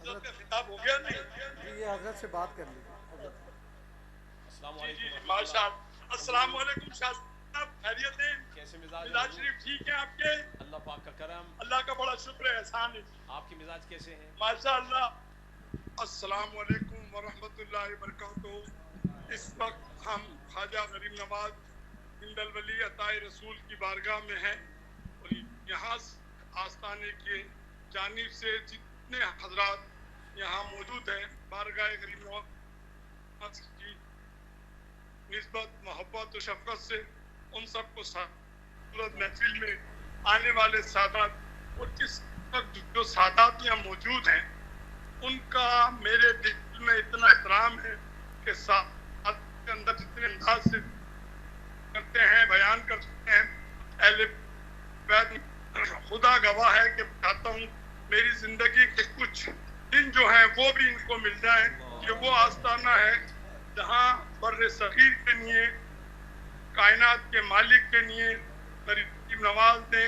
حضرت کا خطاب ہو گیا نہیں؟ جی یہ حضرت سے بات کر لیجیے حضرت. السلام علیکم. ماشاء اللہ. السلام علیکم شاہ صاحب، خیریت ہیں؟ کیسے مزاج مزاج شریف ٹھیک ہے آپ کے؟ اللہ پاک کا کرم. اللہ کا بڑا شکر ہے، احسان ہے. آپ کے مزاج کیسے ہیں؟ ماشاء اللہ. السلام علیکم ورحمۃ اللہ وبرکاتہ. اس وقت ہم خواجہ غریب نواز ہند الولی عطائے رسول کی بارگاہ میں ہیں، اور یہاں آستانے کے جانب سے جتنے حضرات یہاں موجود ہیں، بارگاہ غریب نواز کی نسبت محبت و شفقت سے ان سب کو صورت محفل میں آنے والے سادات اور اس وقت جو سادات یہاں موجود ہیں ان کا میرے دل میں اتنا احترام ہے کہ ساتھ کے اندر جتنے انداز سے کرتے ہیں، بیان کرتے ہیں، اہل بیت خدا گواہ ہے کہ چاہتا ہوں میری زندگی کے کچھ دن جو ہیں وہ بھی ان کو مل جائیں. یہ وہ آستانہ ہے جہاں بر صغیر کے لیے، کائنات کے مالک کے لیے غریب نواز نے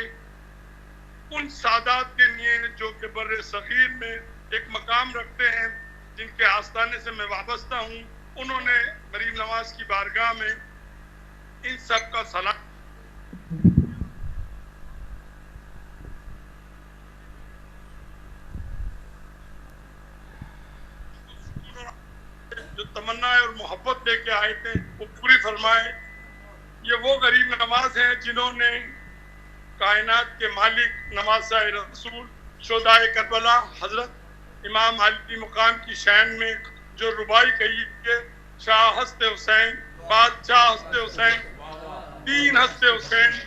ان سادات کے لیے جو کہ بر صغیر میں ایک مقام رکھتے ہیں، جن کے آستانے سے میں وابستہ ہوں، انہوں نے غریب نواز کی بارگاہ میں ان سب کا سلام جو تمنا اور محبت لے کے آئے تھے وہ پوری فرمائے. یہ وہ غریب نواز ہیں جنہوں نے کائنات کے مالک نواسہ رسول شہدائے کربلا حضرت امام علی مقام کی شان میں جو ربائی کہی ہے، شاہ ہست حسین، بادشاہ ہست حسین، تین ہست حسین،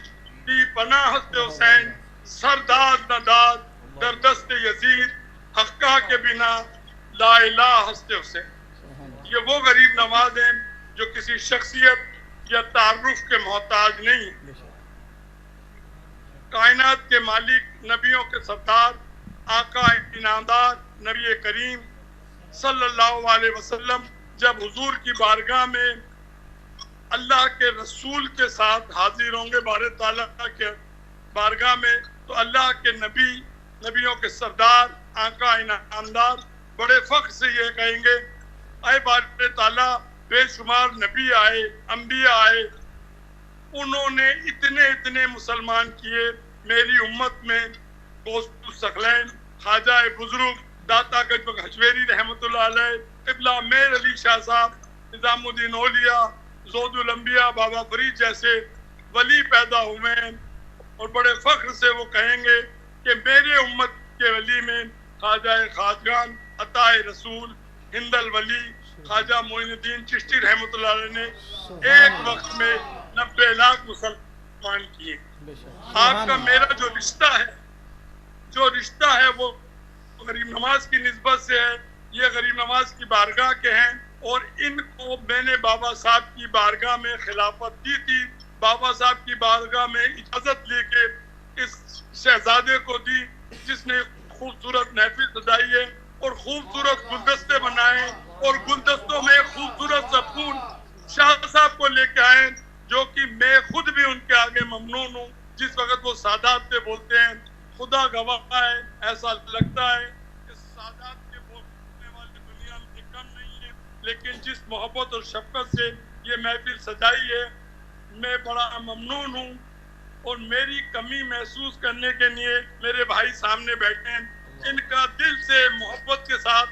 دی پناہ ہست حسین، سرداد نداد در دست یزید، حقہ کے بنا لا الہ ہست حسین. یہ وہ غریب نواز ہیں جو کسی شخصیت یا تعارف کے محتاج نہیں. کائنات کے مالک، نبیوں کے سردار، آقا انعامدار نبی کریم صلی اللہ علیہ وسلم جب حضور کی بارگاہ میں اللہ کے رسول کے ساتھ حاضر ہوں گے بار تعالیٰ کے بارگاہ میں، تو اللہ کے نبی، نبیوں کے سردار، آقا انعامدار بڑے فخر سے یہ کہیں گے، اے بار تعالیٰ بے شمار نبی آئے، انبیاء آئے، انہوں نے اتنے مسلمان کیے. میری امت میں غوث الثقلین، خواجہ بزرگ داتا گنج ہجویری رحمۃ اللہ علیہ، قبلہ میر علی شاہ صاحب، نظام الدین اولیاء، زود الانبیاء بابا فرید جیسے ولی پیدا ہوئے ہیں، اور بڑے فخر سے وہ کہیں گے کہ میرے امت کے ولی میں خواجہ خواجگان عطائے رسول ہند الولی خواجہ معین الدین چشتی رحمۃ اللہ علیہ نے ایک وقت میں 90 لاکھ مسلمان کیے. آپ کا میرا جو رشتہ ہے وہ غریب نواز کی نسبت سے ہے. یہ غریب نواز کی بارگاہ کے ہیں، اور ان کو میں نے بابا صاحب کی بارگاہ میں خلافت دی تھی. بابا صاحب کی بارگاہ میں اجازت لے کے اس شہزادے کو دی جس نے خوبصورت محفل سجائی ہے اور خوبصورت گلدستے بنائے، اور گلدستوں میں خوبصورت سا پھول شاہ صاحب کو لے کے آئے، جو کہ میں خود بھی ان کے آگے ممنون ہوں. جس وقت وہ سادات سے بولتے ہیں، خدا گواہ ہے ایسا لگتا ہے کہ سادات کے بولنے والے دنیا میں کم نہیں ہے، لیکن جس محبت اور شفقت سے یہ محفل سجائی ہے میں بڑا ممنون ہوں. اور میری کمی محسوس کرنے کے لیے میرے بھائی سامنے بیٹھے ہیں، ان کا دل سے محبت کے ساتھ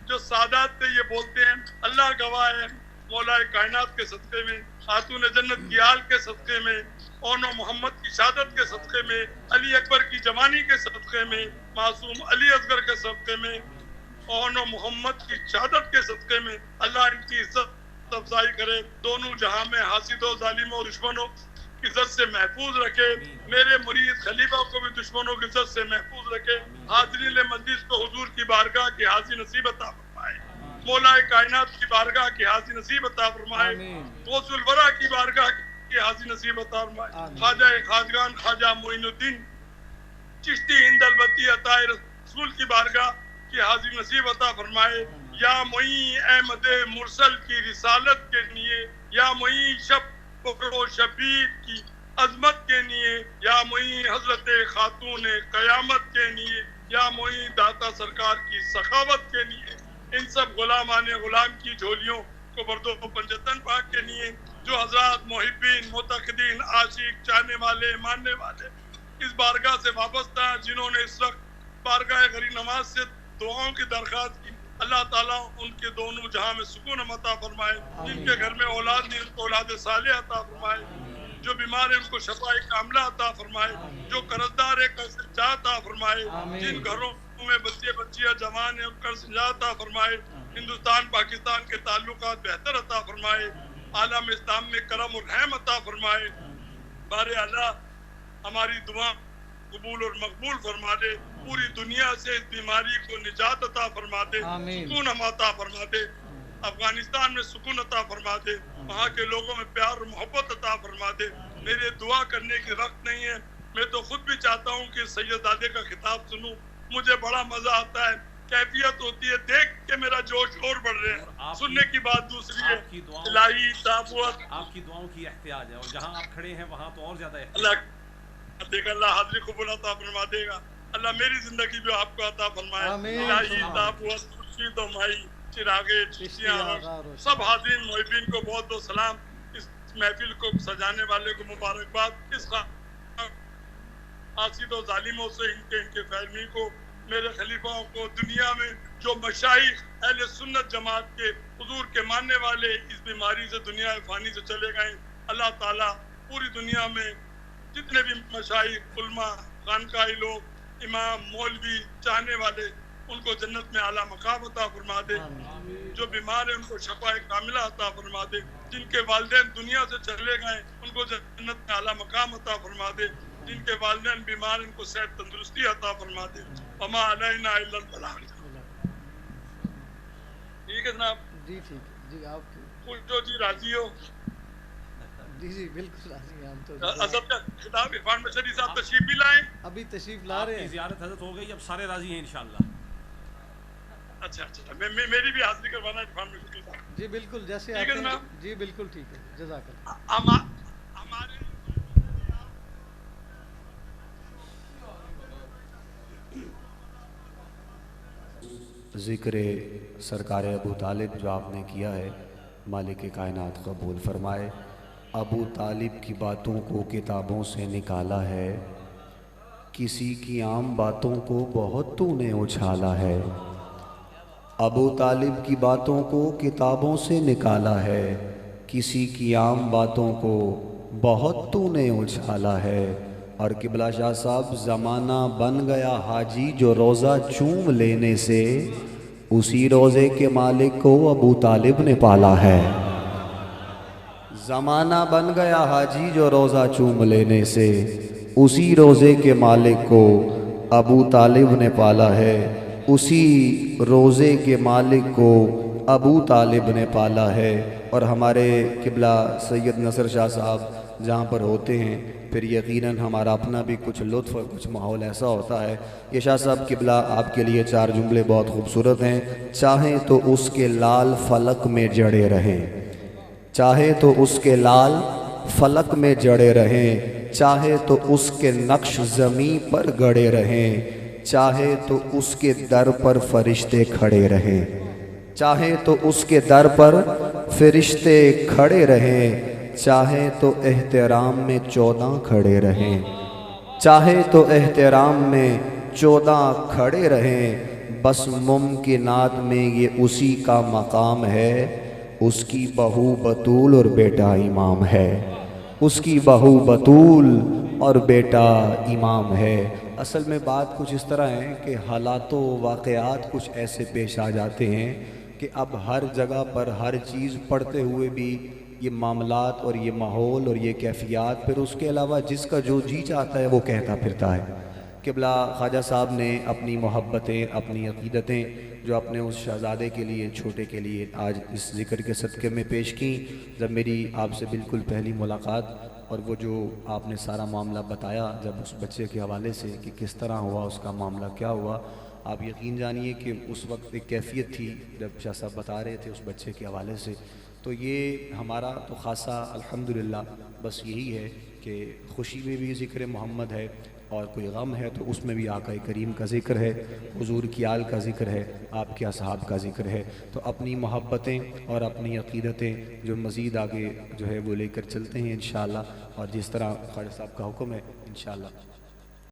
جو سادات سے یہ بولتے ہیں، اللہ گواہ ہے مولا کائنات کے صدقے میں، خاتون جنت کی آل کے صدقے میں، اون و محمد کی شہادت کے صدقے میں، علی اکبر کی جوانی کے صدقے میں، معصوم علی اصغر کے صدقے میں، اون و محمد کی شہادت کے صدقے میں اللہ ان کی عزت افزائی کرے، دونوں جہاں میں حاسدوں، ظالموں، دشمنوں کی عزت سے محفوظ رکھے. میرے مرید خلیفہ کو بھی دشمنوں کی عزت سے محفوظ رکھے. حاضرین مجلس کو حضور کی بارگاہ کی حاضری نصیب عطا فرمائے. مولا کائنات کی بارگاہ کی حاضری نصیب عطا فرمائے. غوث الورا کی بارگاہ کی حاضری نصیب عطا فرمائے. خواجہ خواجگان خواجہ معین الدین چشتی ہند الولی عطائے رسول کی بارگاہ کی حاضری نصیب عطا فرمائے. یا معین احمد مرسل کی رسالت کے لیے، یا معین شب و شبیر کی عظمت کے لیے، یا معین حضرت خاتون قیامت کے لیے، یا معین داتا آقا سرکار کی سخاوت کے لیے، ان سب غلامان غلام کی جھولیوں کو برد و پنجتن پاک کے لیے، جو حضرات محبین، معتقدین، عاشق، چاہنے والے، ماننے والے اس بارگاہ سے وابستہ ہیں، جنہوں نے اس وقت بارگاہ غریب نواز سے دعاؤں کی درخواست کی، اللہ تعالیٰ ان کے دونوں جہاں میں سکون عطا فرمائے، جن کے گھر میں اولاد نہیں ان کو اولاد صالح عطا فرمائے، جو بیمار ہیں ان کو شفاء کاملہ عطا فرمائے، جو قرضدار ہے قرض جا عطا فرمائے، جن گھروں میں بچے بچیاں جوان ہیں قرض جا عطا فرمائے، ہندوستان پاکستان کے تعلقات بہتر عطا فرمائے، عالم اسلام میں کرم و رحم عطا فرمائے، بارے اللہ ہماری دعا قبول اور مقبول فرما دے، پوری دنیا سے اس بیماری کو نجات عطا فرما دے، سکون عطا فرما دے، افغانستان میں سکون عطا فرما دے، وہاں کے لوگوں میں پیار اور محبت عطا فرما دے۔ میرے دعا کرنے کی وقت نہیں ہے، میں تو خود بھی چاہتا ہوں کہ سیدزادے کا خطاب سنوں، مجھے بڑا مزہ آتا ہے، کیفیت ہوتی ہے، دیکھ کے میرا جوش اور بڑھ رہے ہیں، سننے کی بات دوسری ہے، الہی تابوت آپ کی دعاؤں کی احتیاج ہے، اور جہاں آپ کھڑے ہیں وہاں تو اور زیادہ احتیاج اللہ دیکھ اللہ حاضری قبول عطا فرما دے گا، اللہ میری زندگی بھی آپ کو عطا فرمائے، الہی تابوت خورشید و ماہی چراغے چشتیاں سب حاضرین محبین کو بہت بہت سلام، اس محفل کو سجانے والے کو مبارکباد، اس حاسد و ظالموں سے ان کے فہمی کو، میرے خلیفاؤں کو، دنیا میں جو مشائخ اہل سنت جماعت کے حضور کے ماننے والے اس بیماری سے دنیا فانی سے چلے گئے، اللہ تعالیٰ پوری دنیا میں جتنے بھی مشائخ، علماء، خانقاہی لوگ، امام، مولوی، چاہنے والے، ان کو جنت میں اعلیٰ مقام عطا فرما دے، جو بیمار ہیں ان کو شفاء کاملہ عطا فرما دے، جن کے والدین دنیا سے چلے گئے ان کو جنت میں اعلیٰ مقام عطا فرما دے، جن کے والدین بیمار ان کو صحت تندرستی عطا فرما دے، وما علینا الا البلاغ۔ ٹھیک ہے جناب؟ جی ٹھیک ہے جی، آپ کچھ جو جی راضی ہو؟ جی جی بالکل راضی ہیں ہم تو۔ اسد کا خطاب عرفان مشہدی صاحب تشریف بھی لائیں؟ ابھی تشریف لا رہے ہیں، زیارت حضرت ہو گئی، اب سارے راضی ہیں انشاءاللہ۔ اچھا اچھا، میری بھی حاضری کروانا عرفان مشہدی صاحب۔ جی بالکل، جیسے ٹھیک ہے آپ جناب؟ جی بالکل ٹھیک ہے، جزاک اللہ۔ ہمارے ذکر سرکار ابو طالب جو آپ نے کیا ہے، مالک کائنات قبول فرمائے۔ ابو طالب کی باتوں کو کتابوں سے نکالا ہے، کسی کی عام باتوں کو بہت تو نے اچھالا ہے۔ ابو طالب کی باتوں کو کتابوں سے نکالا ہے، کسی کی عام باتوں کو بہت تو نے اچھالا ہے۔ اور قبلہ شاہ صاحب، زمانہ بن گیا حاجی جو روزہ چوم لینے سے، اسی روزے کے مالک کو ابو طالب نے پالا ہے۔ زمانہ بن گیا حاجی جو روزہ چوم لینے سے، اسی روزے کے مالک کو ابو طالب نے پالا ہے، اسی روزے کے مالک کو ابو طالب نے پالا ہے۔ اور ہمارے قبلہ سید نصر شاہ صاحب جہاں پر ہوتے ہیں، پھر یقیناً ہمارا اپنا بھی کچھ لطف اور کچھ ماحول ایسا ہوتا ہے۔ یہ شاہ صاحب قبلہ آپ کے لیے 4 جملے بہت خوبصورت ہیں۔ چاہیں تو اس کے لال فلک میں جڑے رہیں، چاہے تو اس کے لال فلک میں جڑے رہیں، چاہے تو اس کے نقش زمیں پر گڑے رہیں، چاہے تو اس کے در پر فرشتے کھڑے رہیں، چاہے تو اس کے در پر فرشتے کھڑے رہیں، چاہے تو احترام میں 14 کھڑے رہیں، چاہے تو احترام میں 14 کھڑے رہیں، بس ممکنات میں یہ اسی کا مقام ہے، اس کی بہو بطول اور بیٹا امام ہے، اس کی بہو بطول اور بیٹا امام ہے۔ اصل میں بات کچھ اس طرح ہے کہ حالات و واقعات کچھ ایسے پیش آ جاتے ہیں کہ اب ہر جگہ پر ہر چیز پڑھتے ہوئے بھی یہ معاملات اور یہ ماحول اور یہ کیفیات، پھر اس کے علاوہ جس کا جو جی چاہتا ہے وہ کہتا پھرتا ہے۔ قبلہ خواجہ صاحب نے اپنی محبتیں، اپنی عقیدتیں جو اپنے اس شہزادے کے لیے، چھوٹے کے لیے آج اس ذکر کے صدقے میں پیش کی۔ جب میری آپ سے بالکل پہلی ملاقات اور وہ جو آپ نے سارا معاملہ بتایا جب اس بچے کے حوالے سے کہ کس طرح ہوا، اس کا معاملہ کیا ہوا، آپ یقین جانیے کہ اس وقت ایک کیفیت تھی جب شاہ صاحب بتا رہے تھے اس بچے کے حوالے سے۔ تو یہ ہمارا تو خاصہ الحمدللہ بس یہی ہے کہ خوشی میں بھی ذکر محمد ہے، اور کوئی غم ہے تو اس میں بھی آقا کریم کا ذکر ہے، حضور کی آل کا ذکر ہے، آپ کے اصحاب کا ذکر ہے۔ تو اپنی محبتیں اور اپنی عقیدتیں جو مزید آگے جو ہے وہ لے کر چلتے ہیں انشاءاللہ، اور جس طرح خواجہ صاحب کا حکم ہے انشاءاللہ